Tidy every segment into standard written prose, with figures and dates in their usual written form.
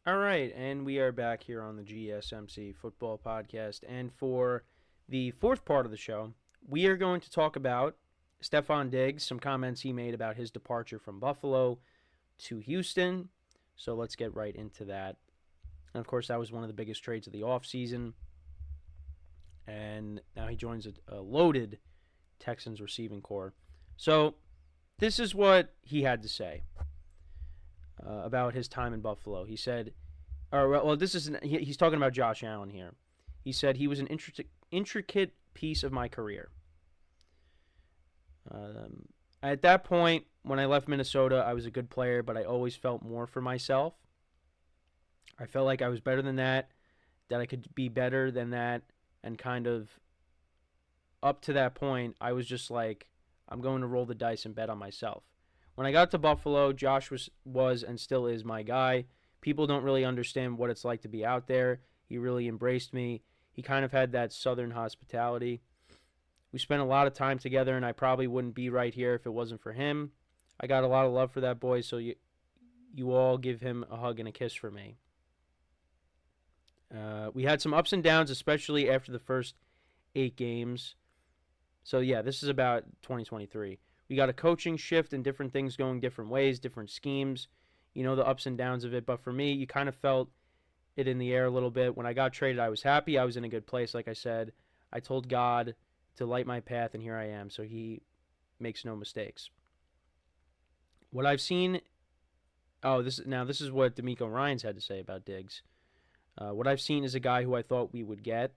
All right, and we are back here on the GSMC Football Podcast. And for the fourth part of the show, we are going to talk about Stefon Diggs, some comments he made about his departure from Buffalo to Houston. So let's get right into that. And of course, that was one of the biggest trades of the offseason. And now he joins a loaded Texans receiving corps. So this is what he had to say about his time in Buffalo. He said, he's talking about Josh Allen here. He said he was an intricate piece of my career. At that point, when I left Minnesota, I was a good player, but I always felt more for myself. I felt like I was better than that I could be better than that, and kind of up to that point, I was just like, I'm going to roll the dice and bet on myself. When I got to Buffalo, Josh was and still is my guy. People don't really understand what it's like to be out there. He really embraced me. He kind of had that southern hospitality. We spent a lot of time together, and I probably wouldn't be right here if it wasn't for him. I got a lot of love for that boy, so you all give him a hug and a kiss for me. We had some ups and downs, especially after the first 8 games. So, yeah, this is about 2023. We got a coaching shift and different things going different ways, different schemes. You know, the ups and downs of it. But for me, you kind of felt it in the air a little bit. When I got traded, I was happy. I was in a good place, like I said. I told God to light my path, and here I am. So he makes no mistakes. What I've seen... this is what D'Amico Ryans had to say about Diggs. What I've seen is a guy who I thought we would get.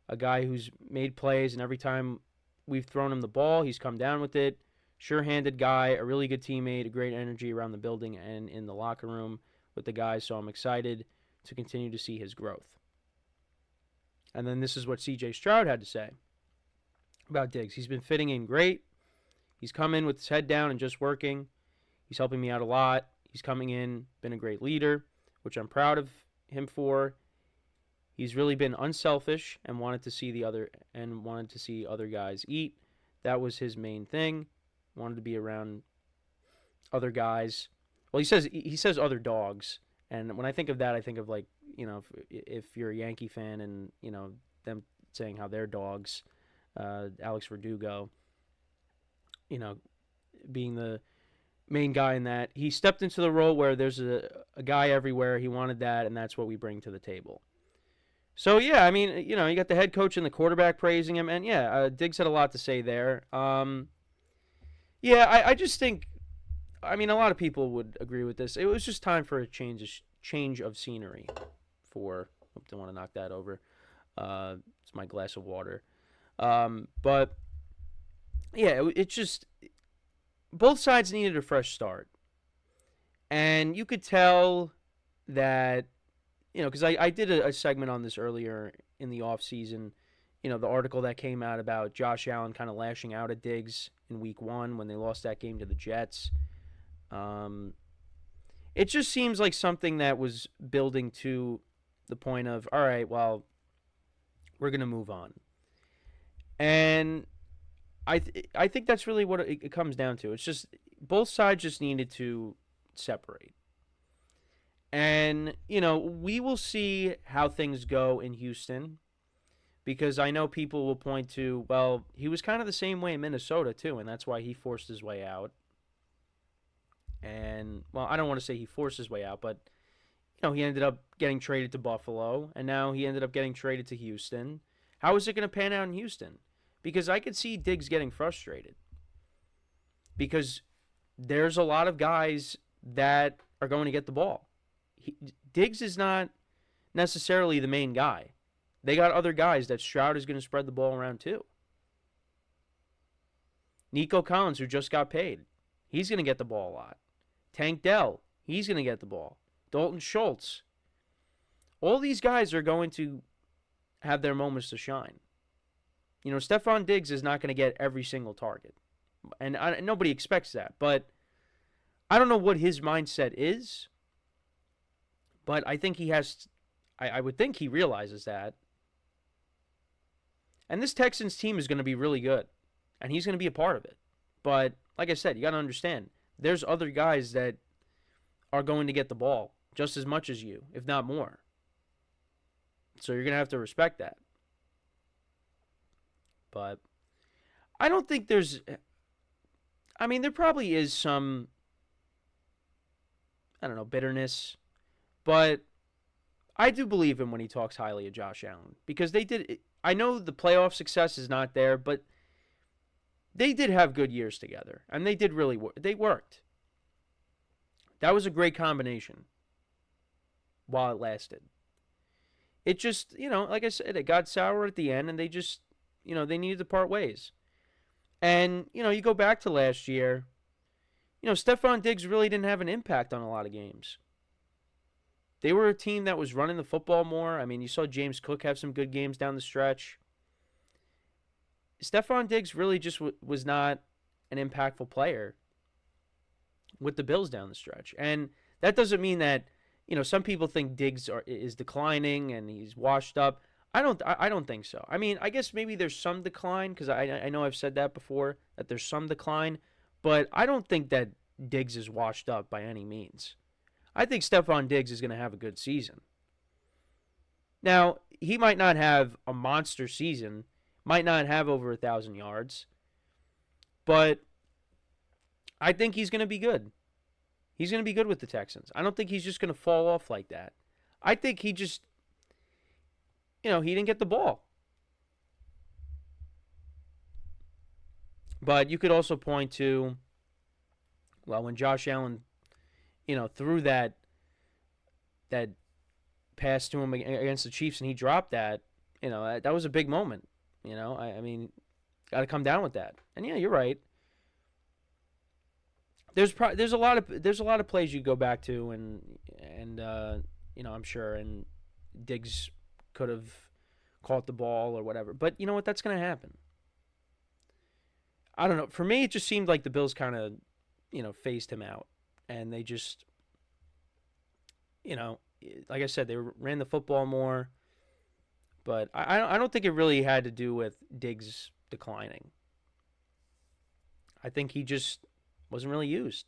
A guy who's made plays, and every time we've thrown him the ball, he's come down with it. Sure-handed guy, a really good teammate, a great energy around the building and in the locker room with the guys, so I'm excited to continue to see his growth. And then this is what C.J.Stroud had to say about Diggs. He's been fitting in great. He's come in with his head down and just working. He's helping me out a lot. He's coming in, been a great leader, which I'm proud of him for. He's really been unselfish and wanted to see other guys eat. That was his main thing. Wanted to be around other guys. Well, he says other dogs, and when I think of that, I think of, like, you know, if you're a Yankee fan and, you know, them saying how they're dogs. Alex Verdugo, you know, being the main guy in that. He stepped into the role where there's a guy everywhere. He wanted that, and that's what we bring to the table. So, yeah, I mean, you know, you got the head coach and the quarterback praising him, and, yeah, Diggs had a lot to say there. I just think, I mean, a lot of people would agree with this. It was just time for a change of scenery hope don't want to knock that over. It's my glass of water. But, yeah, it just, both sides needed a fresh start. And you could tell that, you know, because I did a segment on this earlier in the offseason, you know, the article that came out about Josh Allen kind of lashing out at Diggs in week 1 when they lost that game to the Jets. It just seems like something that was building to the point of, all right, well, we're going to move on. And I think that's really what it comes down to. It's just both sides just needed to separate. And, you know, we will see how things go in Houston, because I know people will point to, well, he was kind of the same way in Minnesota too, and that's why he forced his way out. And, well, I don't want to say he forced his way out, but, you know, he ended up getting traded to Buffalo, and now he ended up getting traded to Houston. How is it going to pan out in Houston? Because I could see Diggs getting frustrated, because there's a lot of guys that are going to get the ball. Diggs is not necessarily the main guy. They got other guys that Stroud is going to spread the ball around too. Nico Collins, who just got paid, he's going to get the ball a lot. Tank Dell, he's going to get the ball. Dalton Schultz. All these guys are going to have their moments to shine. You know, Stefon Diggs is not going to get every single target. And nobody expects that. But I don't know what his mindset is. But I think he has, I would think he realizes that. And this Texans team is going to be really good. And he's going to be a part of it. But, like I said, you got to understand, there's other guys that are going to get the ball. just as much as you, if not more. So you're going to have to respect that. But I don't think there's... I mean, there probably is some, I don't know, bitterness. But I do believe him when he talks highly of Josh Allen. Because they did... I know the playoff success is not there, but they did have good years together. And they did really work. They worked. That was a great combination while it lasted. It just, like I said, it got sour at the end, and they just, they needed to part ways. And, you go back to last year, Stefon Diggs really didn't have an impact on a lot of games. They were a team that was running the football more. I mean, you saw James Cook have some good games down the stretch. Stefon Diggs really just was not an impactful player with the Bills down the stretch. And that doesn't mean that, some people think Diggs is declining and he's washed up. I don't think so. I mean, I guess maybe there's some decline, because I know I've said that before, that there's some decline, but I don't think that Diggs is washed up by any means. I think Stefon Diggs is going to have a good season. Now, he might not have a monster season, might not have over 1,000 yards, but I think he's going to be good. He's going to be good with the Texans. I don't think he's just going to fall off like that. I think he just, he didn't get the ball. But you could also point to, well, when Josh Allen, threw that pass to him against the Chiefs and he dropped that, that was a big moment. I mean, got to come down with that. And yeah, you're right. There's a lot of plays you go back to, and I'm sure, and Diggs could have caught the ball or whatever. But you know what? That's going to happen. I don't know. For me, it just seemed like the Bills kind of, phased him out, and they just, like I said, they ran the football more. But I don't think it really had to do with Diggs declining. I think he just wasn't really used.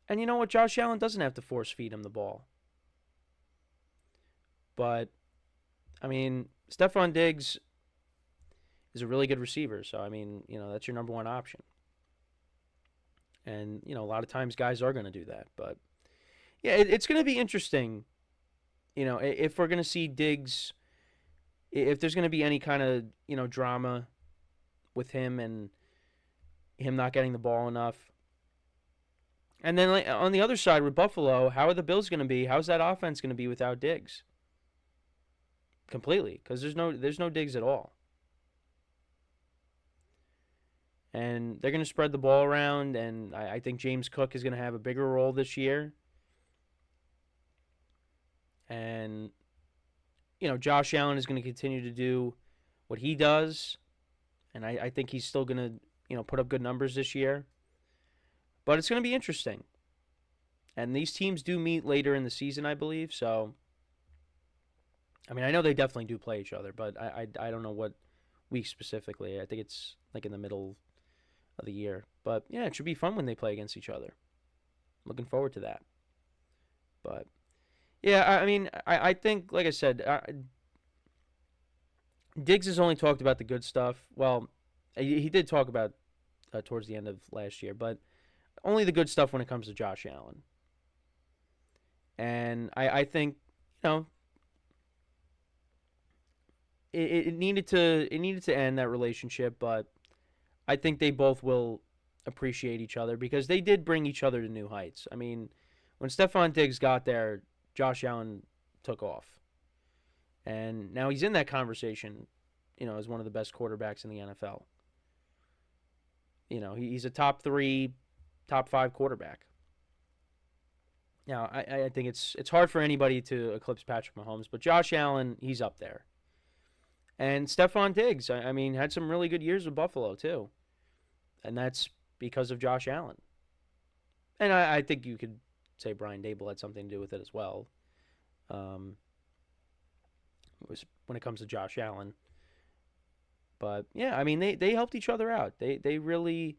And you know what? Josh Allen doesn't have to force feed him the ball. But, I mean, Stefon Diggs is a really good receiver. So, I mean, that's your number one option. And, a lot of times guys are going to do that. But, yeah, it's going to be interesting, if we're going to see Diggs, if there's going to be any kind of, drama with him and him not getting the ball enough. And then on the other side with Buffalo, how are the Bills going to be? How's that offense going to be without Diggs? Completely, because there's no Diggs at all. And they're going to spread the ball around, and I think James Cook is going to have a bigger role this year. And, Josh Allen is going to continue to do what he does, and I think he's still going to, put up good numbers this year. But it's going to be interesting. And these teams do meet later in the season, I believe. So, I mean, I know they definitely do play each other, but I don't know what week specifically. I think it's like in the middle of the year. But, yeah, it should be fun when they play against each other. Looking forward to that. But, yeah, I mean, I think, like I said, Diggs has only talked about the good stuff. Well, he did talk about towards the end of last year, but only the good stuff when it comes to Josh Allen. And I think, it needed to end that relationship, but I think they both will appreciate each other because they did bring each other to new heights. I mean, when Stefon Diggs got there, Josh Allen took off. And now he's in that conversation, as one of the best quarterbacks in the NFL. He's a top 3, top 5 quarterback. Now, I think it's hard for anybody to eclipse Patrick Mahomes, but Josh Allen, he's up there. And Stefon Diggs, I mean, had some really good years with Buffalo, too. And that's because of Josh Allen. And I think you could say Brian Dable had something to do with it as well. When it comes to Josh Allen. But, yeah, I mean, they helped each other out. They really,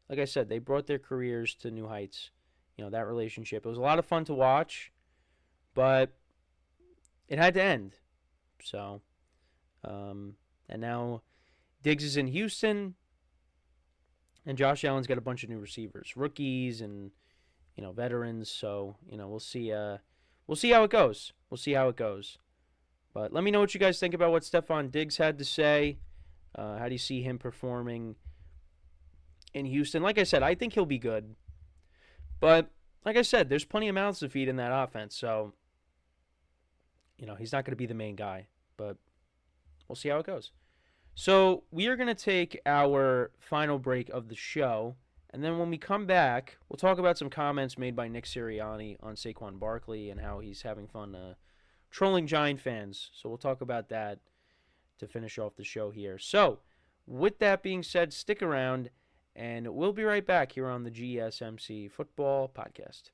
like I said, they brought their careers to new heights, that relationship. It was a lot of fun to watch, but it had to end. So, and now Diggs is in Houston, and Josh Allen's got a bunch of new receivers, rookies and veterans. So we'll see. We'll see how it goes. But let me know what you guys think about what Stefon Diggs had to say. How do you see him performing in Houston? Like I said, I think he'll be good. But like I said, there's plenty of mouths to feed in that offense. So, he's not going to be the main guy. But we'll see how it goes. So we are going to take our final break of the show. And then when we come back, we'll talk about some comments made by Nick Sirianni on Saquon Barkley and how he's having fun trolling Giant fans. So we'll talk about that to finish off the show here. So with that being said, stick around, and we'll be right back here on the GSMC Football Podcast.